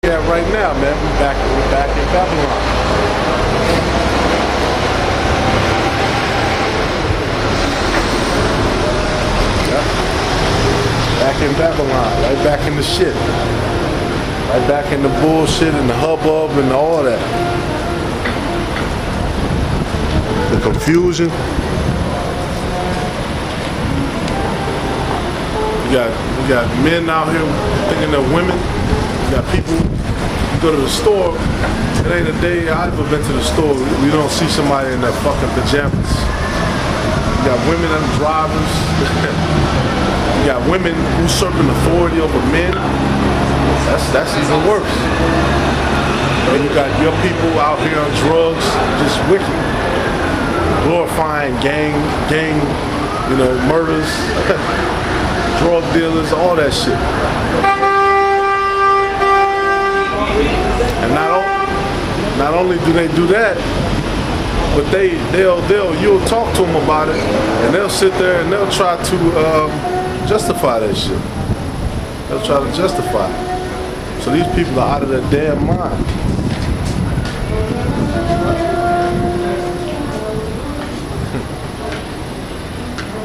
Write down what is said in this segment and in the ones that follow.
Yeah, right now, man, we're back in Babylon. Yeah. Back in Babylon, right back in the shit. Right back in the bullshit and the hubbub and all that. The confusion. We got men out here thinking they're women. We got people, you go to the store, it ain't a day I've ever been to the store, we don't see somebody in their fucking pajamas. You got women and drivers. You got women usurping authority over men. That's even worse. And you got your people out here on drugs, just wicked. Glorifying gang, murders, drug dealers, all that shit. And not only do they do that, but you'll talk to them about it, and they'll sit there and they'll try to justify that shit. They'll try to justify it. So these people are out of their damn mind.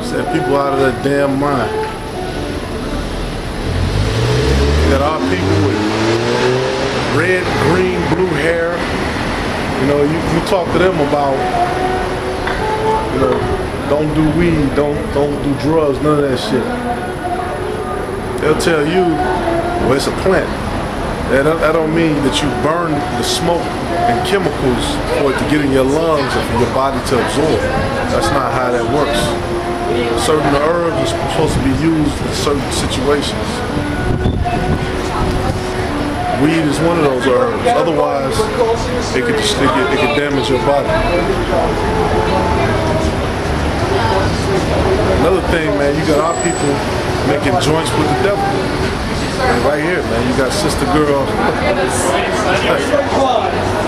Said people out of their damn mind. You got our people with red, green, blue hair. You talk to them about, don't do weed, don't do drugs, none of that shit. They'll tell you, well, it's a plant. That don't mean that you burn the smoke and chemicals for it to get in your lungs and for your body to absorb. That's not how that works. Certain herbs are supposed to be used in certain situations. Weed is one of those herbs. Otherwise, it could damage your body. Another thing, man, you got our people making joints with the devil. And right here, man, you got Sister Girl.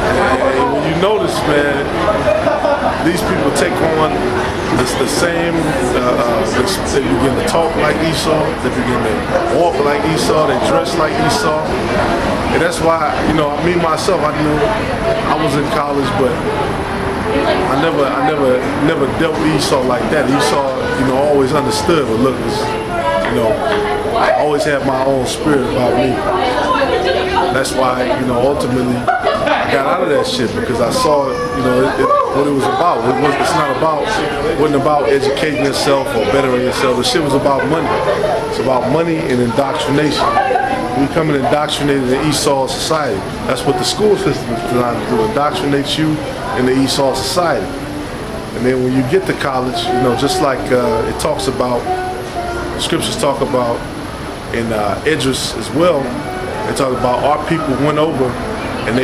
And when you notice, man, these people take on the same, they begin to talk like Esau, they begin to walk like Esau, they dress like Esau. And that's why, me myself, I knew I was in college, but I never dealt with Esau like that. Esau, always understood, but look, I always had my own spirit about me. That's why, ultimately, I got out of that shit because I saw, what it was about. It wasn't about educating yourself or bettering yourself. The shit was about money. It's about money and indoctrination. We becoming indoctrinated in Esau society. That's what the school system is designed to do, indoctrinate you in the Esau society. And then when you get to college, just like it talks about, the scriptures talk about in Idris as well, they talk about our people went over and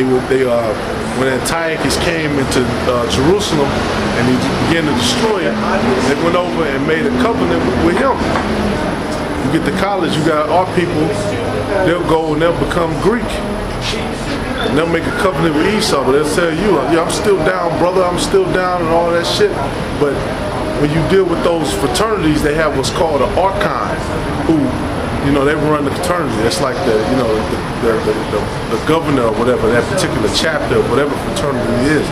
when Antiochus came into Jerusalem and he began to destroy it, they went over and made a covenant with him. You get to college, you got our people, they'll go and they'll become Greek. And they'll make a covenant with Esau, but they'll tell you, yeah, I'm still down, brother, I'm still down and all that shit. But when you deal with those fraternities, they have what's called an archon, who, they run the fraternity. It's like the governor or whatever, that particular chapter of whatever fraternity it is.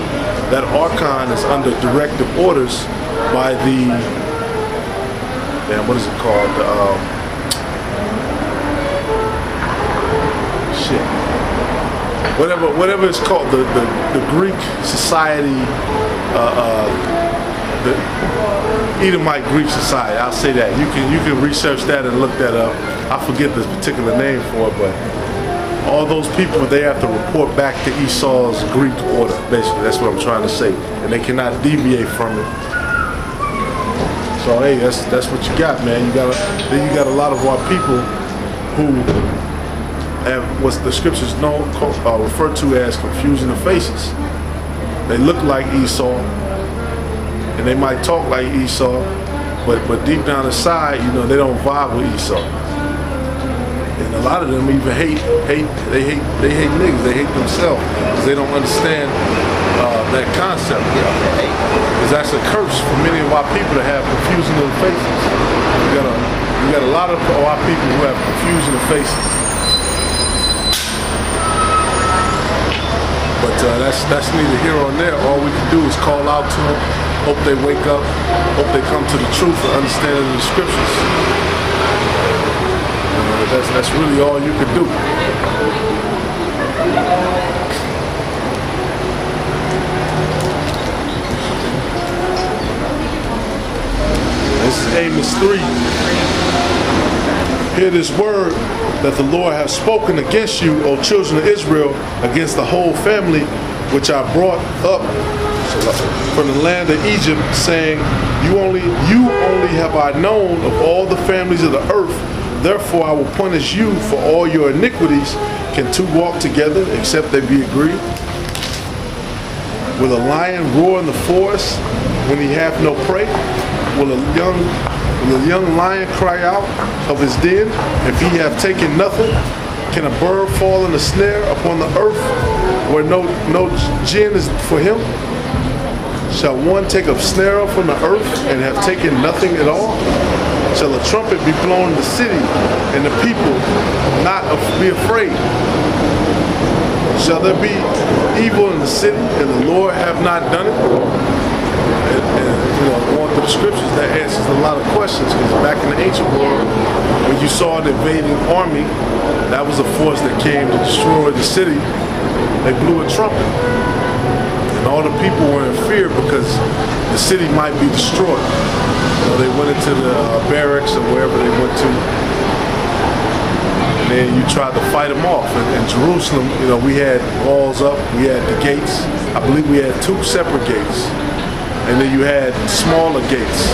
That archon is under directive orders by the, what is it called? Whatever it's called, the Greek society, the Edomite Greek society. I'll say that. You can research that and look that up. I forget this particular name for it, but all those people, they have to report back to Esau's Greek order. Basically, that's what I'm trying to say, and they cannot deviate from it. So hey, that's what you got, man. You got a lot of our people who have what the scriptures refer to as confusion of faces. They look like Esau, and they might talk like Esau, but deep down inside, they don't vibe with Esau. And a lot of them even hate niggas. They hate themselves because they don't understand that concept. Because that's a curse for many of our people to have confusion of faces. You got a lot of our people who have confusion of faces. that's neither here or there. All we can do is call out to them, hope they wake up, hope they come to the truth and understanding the scriptures. That's really all you can do. This is Amos 3. Hear this word that the Lord has spoken against you, O children of Israel, against the whole family which I brought up from the land of Egypt, saying, You only have I known of all the families of the earth. Therefore I will punish you for all your iniquities. Can two walk together except they be agreed? Will a lion roar in the forest when he hath no prey? Will a young lion cry out of his den if he have taken nothing? Can a bird fall in a snare upon the earth where no gin is for him? Shall one take a snare from the earth and have taken nothing at all? Shall a trumpet be blown in the city and the people not be afraid? Shall there be evil in the city and the Lord have not done it? Going through the scriptures, that answers a lot of questions, because back in the ancient world, when you saw an invading army, that was a force that came to destroy the city. They blew a trumpet, and all the people were in fear because the city might be destroyed. They went into the barracks or wherever they went to, and then you tried to fight them off. In Jerusalem, we had walls up, we had the gates. I believe we had 2 separate gates. And then you had smaller gates.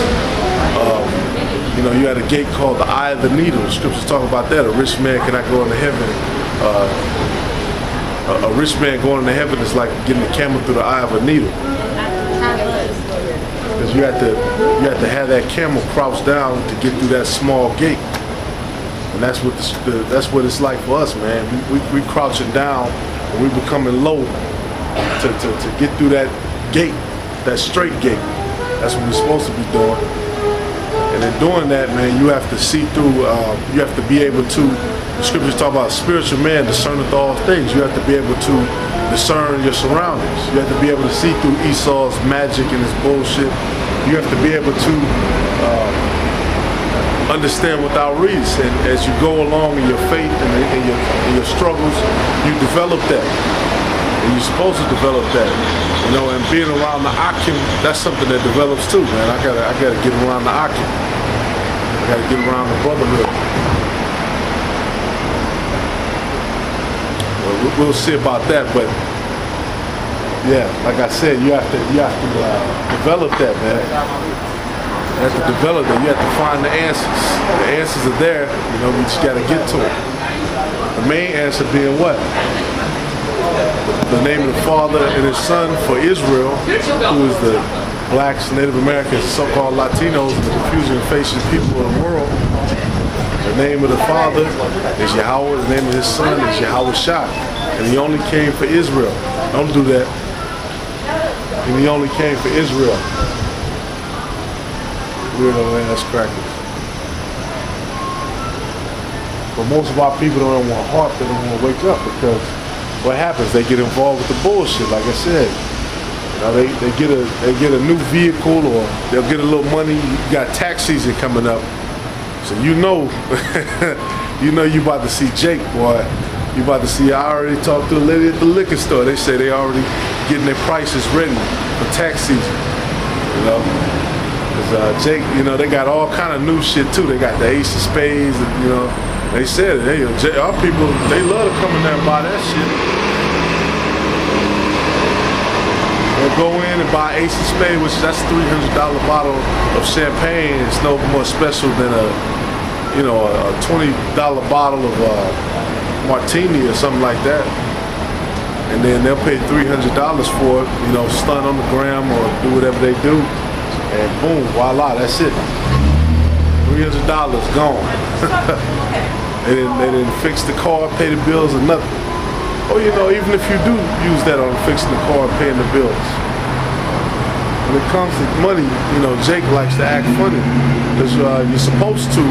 You had a gate called the Eye of the Needle. The scriptures talk about that. A rich man cannot go into heaven. A rich man going into heaven is like getting a camel through the eye of a needle. Because you have to have that camel crouch down to get through that small gate. And that's what it's like for us, man. We crouching down and we becoming low to get through that gate. That straight gate. That's what we're supposed to be doing. And in doing that, man, you have to see through, you have to be able to, the scriptures talk about spiritual man discerneth all things. You have to be able to discern your surroundings. You have to be able to see through Esau's magic and his bullshit. You have to be able to understand without reason. And as you go along in your faith and in your struggles, you develop that. And you're supposed to develop that, and being around the Akim, that's something that develops too, man. I gotta get around the Akim. I gotta get around the brotherhood. Well, we'll see about that, but yeah, like I said, you have to develop that, man. You have to develop that. You have to find the answers. The answers are there. We just gotta get to them. The main answer being what? The name of the Father and His Son for Israel, who is the blacks, Native Americans, so-called Latinos, and the confusion facing people in the world. The name of the Father is Yahweh. The name of His Son is Yahweh Shai. And He only came for Israel. Don't do that. And He only came for Israel. Weirdo ass crackers. But most of our people don't want heart. They don't want to wake up, because what happens? They get involved with the bullshit. Like I said, they get a new vehicle, or they'll get a little money. You got tax season coming up, so you know you about to see Jake, boy. You about to see. I already talked to a lady at the liquor store. They say they already getting their prices ready for tax season. Cause Jake, they got all kind of new shit too. They got the Ace of Spades, and they said, hey, our people, they love to come in there and buy that shit. They'll go in and buy Ace of Spades, which that's a $300 bottle of champagne. It's no more special than a $20 bottle of martini or something like that. And then they'll pay $300 for it, stunt on the gram or do whatever they do. And boom, voila, that's it. $300 gone. They didn't fix the car, pay the bills, or nothing. Or even if you do use that on fixing the car and paying the bills. When it comes to money, Jake likes to act funny, because you're supposed to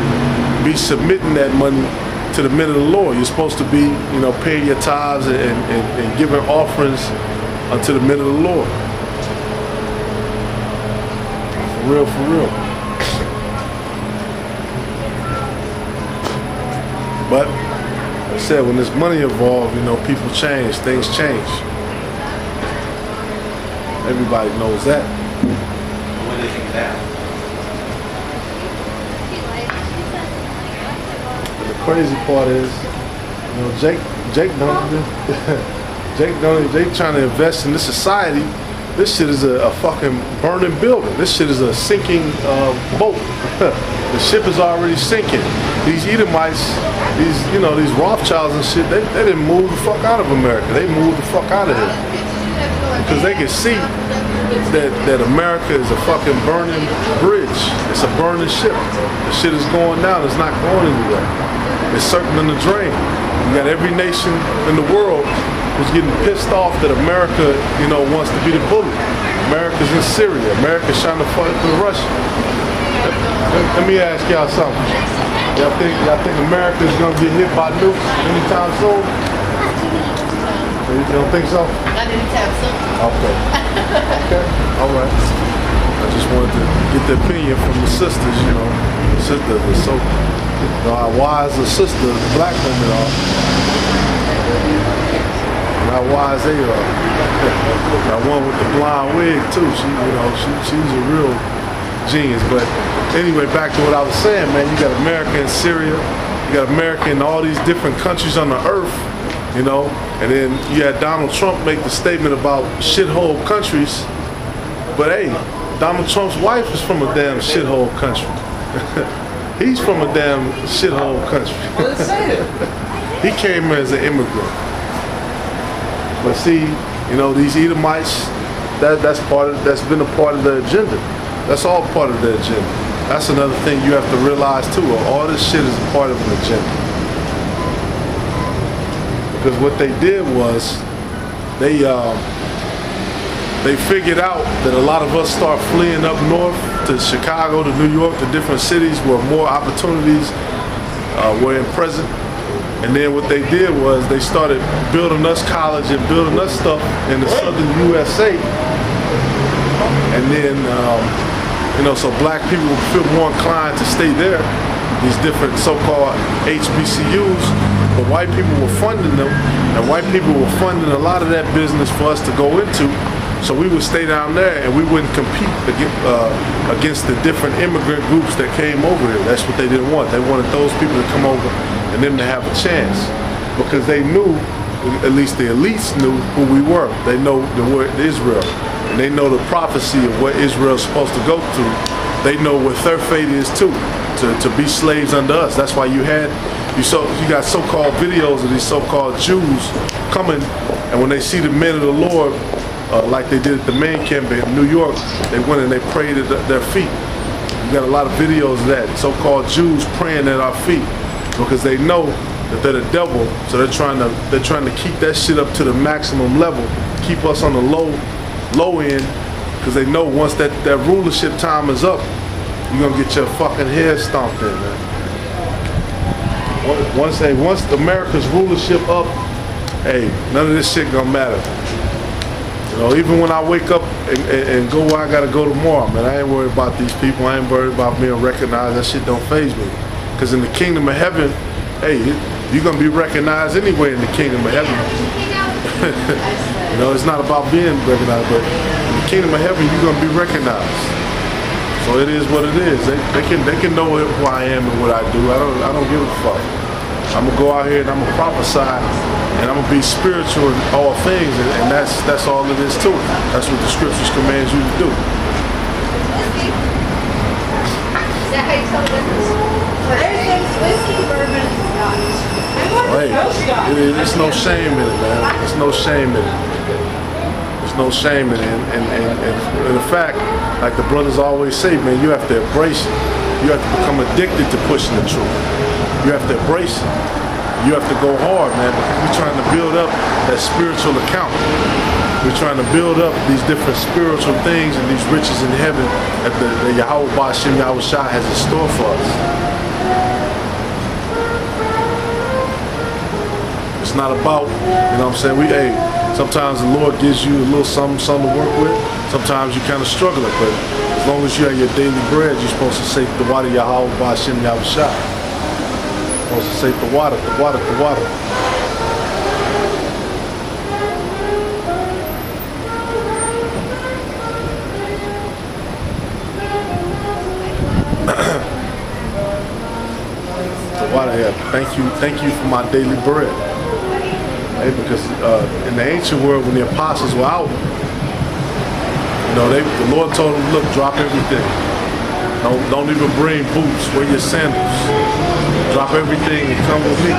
be submitting that money to the men of the Lord. You're supposed to be, paying your tithes and giving offerings unto the men of the Lord. For real, for real. But like I said, when there's money involved, you know, people change, things change. Everybody knows that. What do they think of that? And the crazy part is, you know, Jake trying to invest in this society. This shit is a fucking burning building. This shit is a sinking boat. The ship is already sinking. These Edomites, these Rothschilds and shit, they didn't move the fuck out of America. They moved the fuck out of here. Because they can see that America is a fucking burning bridge. It's a burning ship. The shit is going down. It's not going anywhere. It's circling the drain. You got every nation in the world who's getting pissed off that America, you know, wants to be the bully. America's in Syria. America's trying to fight with Russia. Let me ask y'all something. Y'all think America's gonna get hit by nukes anytime soon? You don't think so? Not anytime soon. Okay. Okay. All right. I just wanted to get the opinion from the sisters, you know. The sisters are so, you know, how wise the sister, the black women are. And how wise they are. That one with the blonde wig too. She, you know, she's a real genius. But anyway, back to what I was saying, man. You got America in Syria. You got America in all these different countries on the earth. You know, and then you had Donald Trump make the statement about shithole countries. But hey, Donald Trump's wife is from a damn shithole country. He's from a damn shithole country. He came here as an immigrant. But see, you know, these Edomites, that's been a part of the agenda. That's all part of the agenda. That's another thing you have to realize too. All this shit is a part of an agenda. Because what they did was they figured out that a lot of us start fleeing up north to Chicago, to New York, to different cities where more opportunities were in present. And then what they did was they started building us college and building us stuff in the southern USA. And then, you know, so black people would feel more inclined to stay there, these different so-called HBCUs. But white people were funding them, and white people were funding a lot of that business for us to go into. So we would stay down there and we wouldn't compete against the different immigrant groups that came over here. That's what they didn't want. They wanted those people to come over and them to have a chance. Because they knew, at least the elites knew who we were. They know the word Israel. And they know the prophecy of what Israel's supposed to go through. They know what their fate is too, to be slaves under us. That's why you got so-called videos of these so-called Jews coming, and when they see the men of the Lord, like they did at the main camp in New York, they went and they prayed at their feet. You got a lot of videos of that, so-called Jews praying at our feet, because they know that they're the devil, so they're trying to keep that shit up to the maximum level, keep us on the low end, because they know once that rulership time is up, you're gonna get your fucking head stomped in, man. Once America's rulership up, hey, none of this shit gonna matter. You know, even when I wake up and go where I gotta go tomorrow, man, I ain't worried about these people. I ain't worried about being recognized. That shit don't faze me. Because in the kingdom of heaven, hey, you're gonna be recognized anyway in the kingdom of heaven. You know, it's not about being recognized, but in the kingdom of heaven, you're gonna be recognized. So it is what it is. They can know who I am and what I do. I don't give a fuck. I'm gonna go out here and I'm gonna prophesy and I'm gonna be spiritual in all things, and that's all it is to it. That's what the scriptures commands you to do. Whiskey, bourbon, scotch. Right. There's no shame in it, man. There's no shame in it. There's no shame in it. And in fact, like the brothers always say, man, you have to embrace it. You have to become addicted to pushing the truth. You have to embrace it. You have to go hard, man, because we're trying to build up that spiritual account. We're trying to build up these different spiritual things and these riches in heaven that the Yahweh Ba'Shem Yahweh Shai has in store for us. It's not about, you know what I'm saying, Sometimes the Lord gives you a little something to work with. Sometimes you kind of struggle it, but as long as you have your daily bread, you're supposed to say the water Yahweh Ba'Shem Yahushua. You're supposed to say the water, the water, the water. The water here. Thank you for my daily bread. Hey, because in the ancient world, when the apostles were out, you know, the Lord told them, look, drop everything. Don't even bring boots. Wear your sandals. Drop everything and come with me.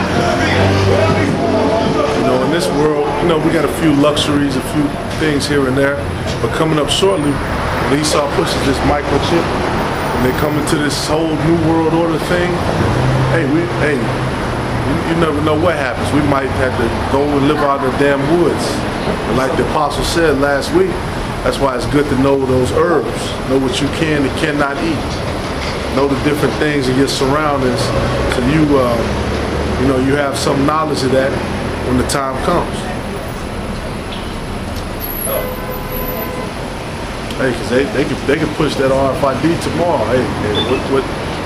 You know, in this world, you know, we got a few luxuries, a few things here and there. But coming up shortly, when Esau pushes this microchip, and they come into this whole new world order thing, you never know what happens. We might have to go and live out in the damn woods. And like the apostle said last week, that's why it's good to know those herbs. Know what you can and cannot eat. Know the different things in your surroundings, so you know, you have some knowledge of that when the time comes. Hey, because they can push that RFID tomorrow. Hey,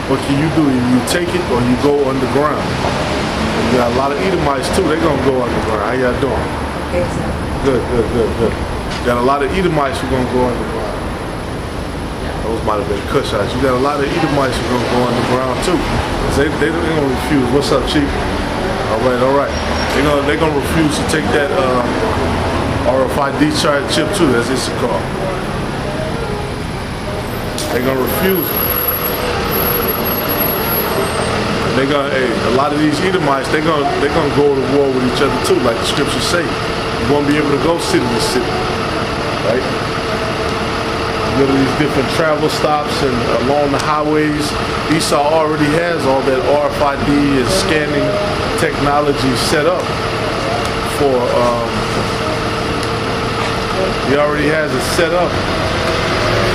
what can you do? You take it or you go underground. You got a lot of Edomites too. They're gonna go underground. How y'all doing? Okay, sir. Good. Got a lot of Edomites who gonna go underground. Those might have been Cushites. You got a lot of Edomites who gonna go underground too. They gonna refuse. What's up, Chief? All right. They're gonna refuse to take that RFID chip too. That's Issachar. They're gonna refuse it. A lot of these Edomites, they're gonna go to war with each other too, like the scriptures say. You won't be able to go city to city, right? You go to these different travel stops and along the highways. Esau already has all that RFID and scanning technology set up for. He already has it set up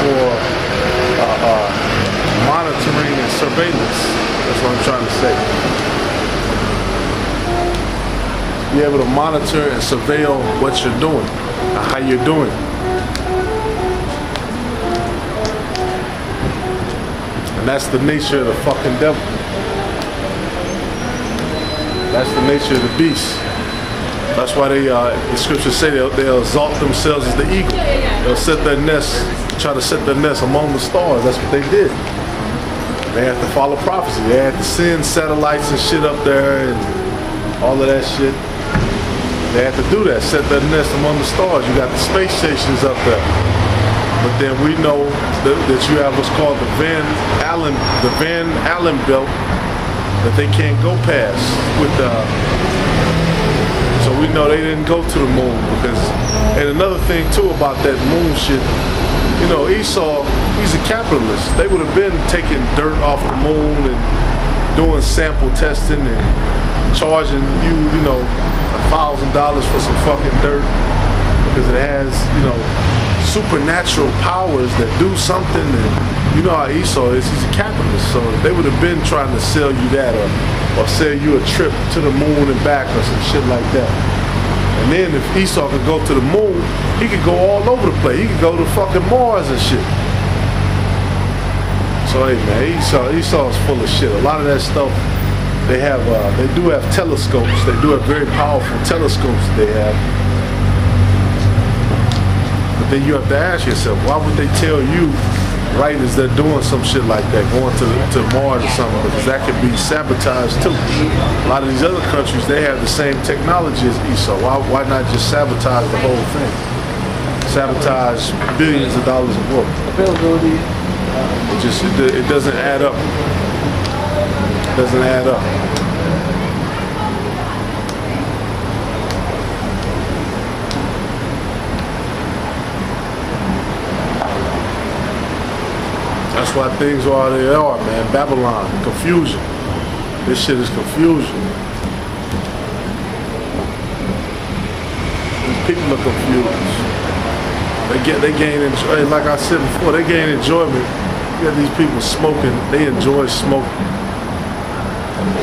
for monitoring and surveillance. That's what I'm trying to say. Be able to monitor and surveil what you're doing, how you're doing. And that's the nature of the fucking devil. That's the nature of the beast. That's why the scriptures say they'll exalt themselves as the eagle. They'll set their nest, try to set their nest among the stars. That's what they did. They had to follow prophecy. They had to send satellites and shit up there and all of that shit. They had to do that, set their nest among the stars. You got the space stations up there. But then we know that you have what's called the Van Allen belt that they can't go past with so we know they didn't go to the moon because, and another thing too about that moon shit, you know, Esau, he's a capitalist. They would have been taking dirt off the moon and doing sample testing and charging you know, $1,000 for some fucking dirt because it has, you know, supernatural powers that do something. And you know how Esau is, he's a capitalist. So they would have been trying to sell you that or sell you a trip to the moon and back or some shit like that. And then if Esau could go to the moon, he could go all over the place. He could go to fucking Mars and shit. So hey man, Esau is full of shit. A lot of that stuff, they do have telescopes. They do have very powerful telescopes they have. But then you have to ask yourself, why would they tell you right as they're doing some shit like that, going to Mars or something? Because that could be sabotaged too. A lot of these other countries, they have the same technology as Esau. Why not just sabotage the whole thing? Sabotage billions of dollars of work. Availability. It doesn't add up. It doesn't add up. That's why things are how they are, man. Babylon, confusion. This shit is confusion. These people are confused. They gain enjoyment. Like I said before, they gain enjoyment. You got these people smoking. They enjoy smoking.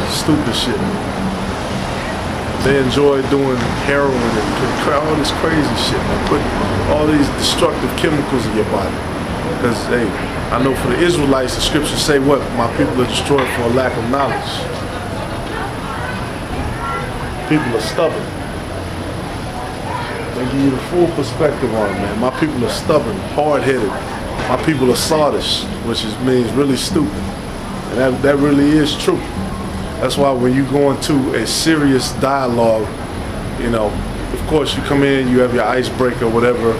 Stupid shit. They enjoy doing heroin and all this crazy shit, man. Put all these destructive chemicals in your body. Because, hey, I know for the Israelites, the scriptures say what? My people are destroyed for a lack of knowledge. People are stubborn. They give you the full perspective on it, man. My people are stubborn, hard-headed. My people are sottish, which means really stupid. And that really is true. That's why when you go into a serious dialogue, you know, of course you come in, you have your icebreaker, whatever,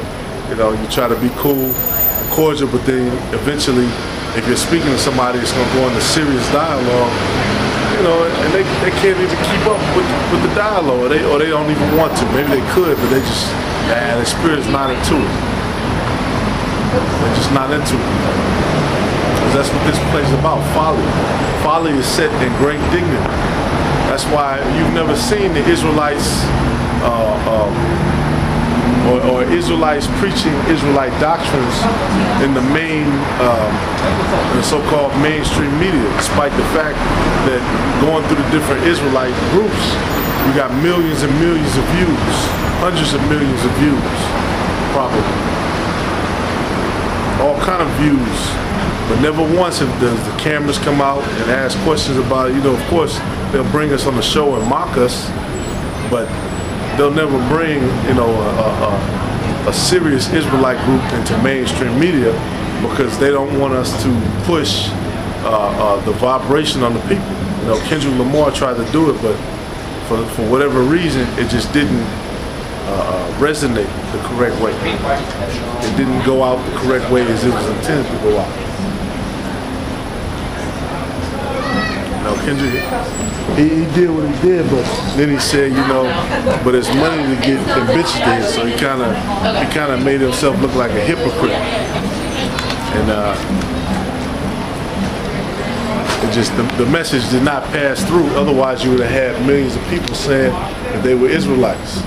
you know, you try to be cool, cordial, but then eventually, if you're speaking to somebody that's going to go into serious dialogue, you know, and they can't even keep up with the dialogue, or they don't even want to. Maybe they could, but they just, their spirit's not into it. They're just not into it. Because that's what this place is about, folly. Folly is set in great dignity. That's why you've never seen the Israelites or Israelites preaching Israelite doctrines in the main, the so-called mainstream media, despite the fact that going through the different Israelite groups, we got millions and millions of views, hundreds of millions of views, probably. All kind of views, but never once have the cameras come out and ask questions about it. You know, of course, they'll bring us on the show and mock us, but they'll never bring, you know, a serious Israelite group into mainstream media because they don't want us to push the vibration on the people. You know, Kendrick Lamar tried to do it, but for whatever reason, it just didn't resonate the correct way. It didn't go out the correct way as it was intended to go out. You know, Kendrick, he did what he did, but then he said, you know, but it's money to get and bitches there, so he kind of made himself look like a hypocrite, and it just the message did not pass through. Otherwise, you would have had millions of people saying that they were Israelites.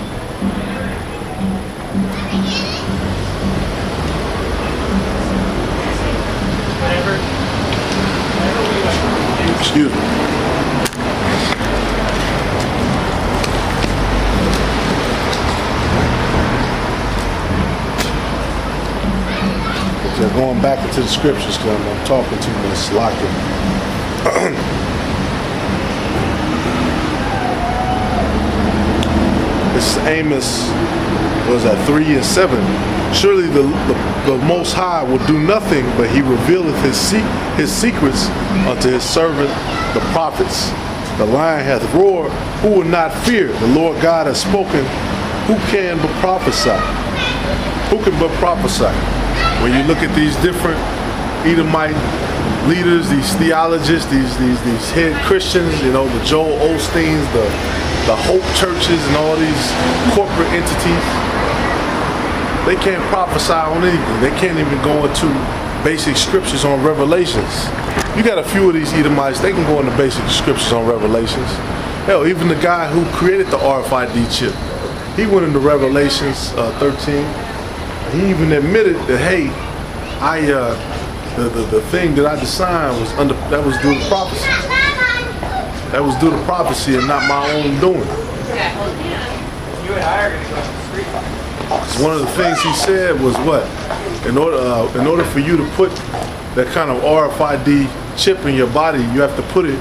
Excuse me. So going back into the scriptures, because I'm talking too much, locking. This is Amos, was at 3 and 7. Surely the Most High will do nothing, but he revealeth his secrets unto his servant, the prophets. The lion hath roared, who will not fear? The Lord God has spoken, who can but prophesy? Who can but prophesy? When you look at these different Edomite leaders, these theologists, these head Christians, you know, the Joel Osteens, the Hope churches, and all these corporate entities, they can't prophesy on anything. They can't even go into basic scriptures on Revelations. You got a few of these Edomites, they can go into basic scriptures on Revelations. Hell, even the guy who created the RFID chip, he went into Revelations 13. He even admitted that, hey, the thing that I designed was that was due to prophecy. That was due to prophecy and not my own doing. One of the things he said was what? In order for you to put that kind of RFID chip in your body, you have to put it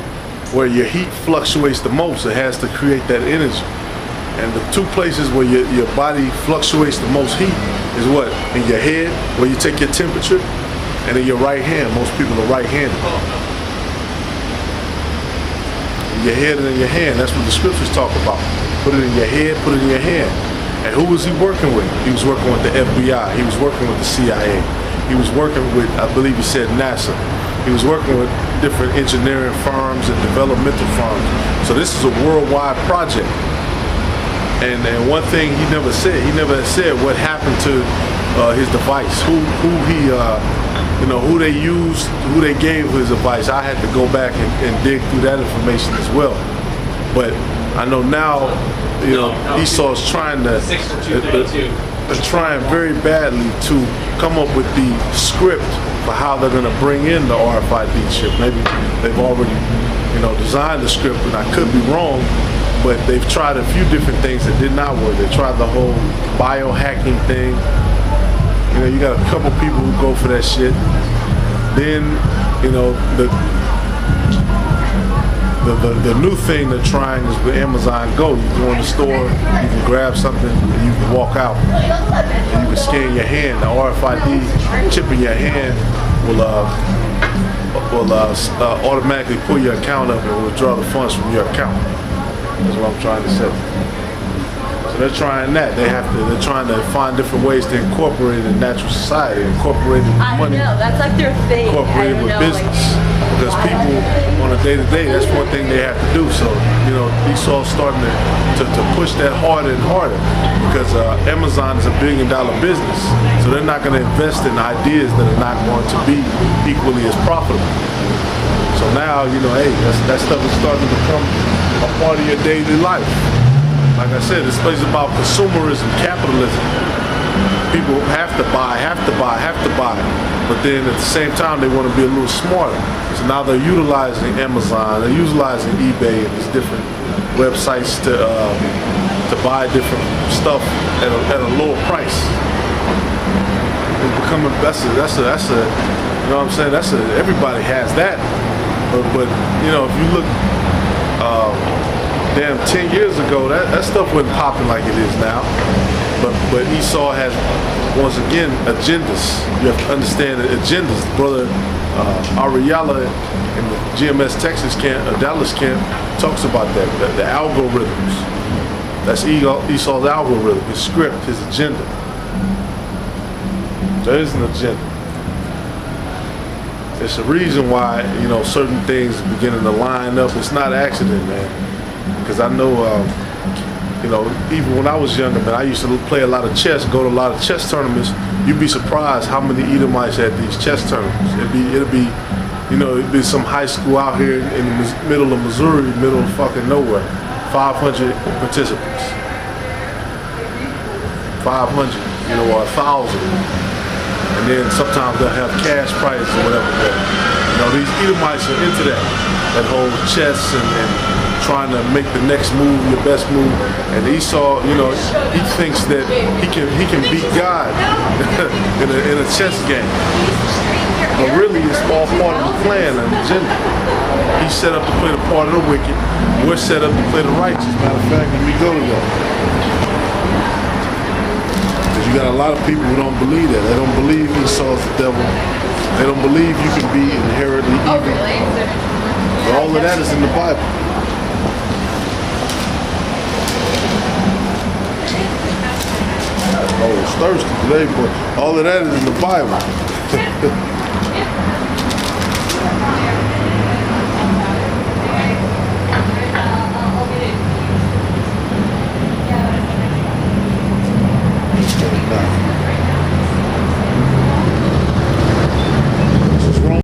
where your heat fluctuates the most. It has to create that energy. And the two places where your body fluctuates the most heat is what? In your head, where you take your temperature, and in your right hand. Most people are right-handed. In your head and in your hand, that's what the scriptures talk about. Put it in your head, put it in your hand. And who was he working with? He was working with the FBI. He was working with the CIA. He was working with, I believe he said, NASA. He was working with different engineering firms and developmental firms. So this is a worldwide project. And one thing he never said what happened to his device, who they used, who they gave his advice. I had to go back and dig through that information as well. But I know now, Esau's trying very badly to come up with the script for how they're going to bring in the RFID chip. Maybe they've already, designed the script, and I could be wrong. but they've tried a few different things that did not work. They tried the whole biohacking thing. You know, you got a couple people who go for that shit. Then, you know, the new thing they're trying is with Amazon Go. You go in the store, you can grab something, and you can walk out. And you can scan your hand. The RFID chip in your hand will automatically pull your account up and withdraw the funds from your account. That's what I'm trying to say. So they're trying that. They're trying to find different ways to incorporate it in natural society, incorporate it with money. I know, that's like their thing. Incorporate it with business. Because people on a day-to-day, that's one thing they have to do. So, you know, Esau's starting to push that harder and harder because Amazon is a $1 billion business. So they're not going to invest in ideas that are not going to be equally as profitable. So now, you know, hey, that stuff is starting to become a part of your daily life. Like I said, this place is about consumerism, capitalism. People have to buy. But then at the same time, they want to be a little smarter. So now they're utilizing Amazon, they're utilizing eBay and these different websites to buy different stuff at a lower price. It's becoming, that's a, you know what I'm saying? Everybody has that. But you know, if you look, damn, 10 years ago, that stuff wasn't popping like it is now. But Esau has, once again, agendas. You have to understand the agendas. Brother Ariella in the GMS Texas camp, Dallas camp, talks about that, the algorithms. That's Esau's algorithm, his script, his agenda. There is an agenda. It's a reason why, you know, certain things are beginning to line up. It's not accident, man. Because I know, you know, even when I was younger, man, I used to play a lot of chess, go to a lot of chess tournaments. You'd be surprised how many Edomites had these chess tournaments. It'd be, you know, it'd be some high school out here in the middle of Missouri, middle of fucking nowhere. 500 participants. 500, you know, or 1,000. And then sometimes they'll have cash prizes or whatever. But, you know, these Edomites are into that whole chess and trying to make the next move your best move. And Esau, you know, he thinks that he can beat God in a chess game. But really, it's all part of the plan and the agenda. He's set up to play the part of the wicked. We're set up to play the righteous. Matter of fact, when we go together. Because you got a lot of people who don't believe that. They don't believe Esau's the devil. They don't believe you can be inherently evil. But all of that is in the Bible. Oh, it's thirsty today, but all of that is in the Bible.